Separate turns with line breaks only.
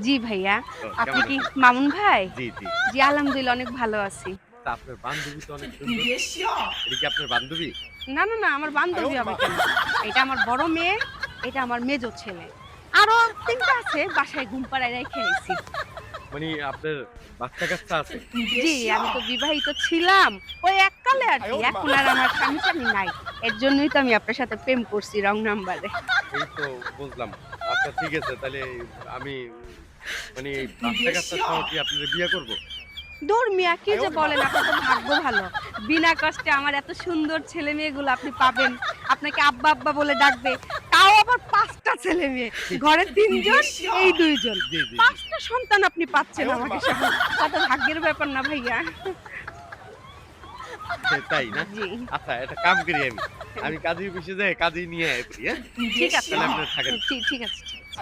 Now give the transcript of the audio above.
জি ভাইয়া।
ও
আপনি
কেমন
কি
আছেন?
মামুন ভাই?
জি, জি।
জি আলহামদুলিল্লাহ অনেক ভালো আছি।
তা আপনার বান্ধবী তো অনেক সুন্দর। এটা কি আপনার বান্ধবী?
না, না, না আমার বান্ধবী হবে কেন? এটা আমার বড় মেয়ে, এটা আমার মেজো ছেলে। আরো ৩ টা আছে বাসায় ঘুম পাড়ায় রাইখা আইছি।
মানে আপনার বাচ্চা-কাচ্চা আছে?
জি, আমি তো বিবাহিত ছিলাম। ওই এককালে আরকি। এখন আর আমার স্বামী-টামি নাই। এর জন্যই তো আমি আপনার সাথে প্রেম করছি রং নাম্বারে।
এই তো বুঝলাম। আচ্ছা ঠিক আছে তাইলে আমি মানে এই বাচ্চা-কাচ্চা সহ কি আপনারে বিয়ে করব?
ধুর মিয়া কি যে বলেন আপনার তো ভাগ্য ভালো। বিনা কষ্টে আমার এত সুন্দর ছেলে-মেয়েগুলো আপনি পাবেন। আপনাকে আব্বা, আব্বা বলে ডাকবে। তাও আবার ৫ টা ছেলে-মেয়ে। ঘরে ৩ জন, এই ২ জন।
জি, জি,
৫
জি।
টা সন্তান আপনি পাচ্ছেন আমাকে সাথে। কত ভাগ্যের ব্যাপার না ভাইয়া?
তাই না?
জি।
আচ্ছা একটা কাম করি আমি। আমি কাজী অফিসে যাই কাজী নিয়ে আয়া পড়ি, হ্যাঁ?
ঠিক আছে।
তাহলে আপনারা থাকেন।
ঠিক আছে, ঠিক আছে।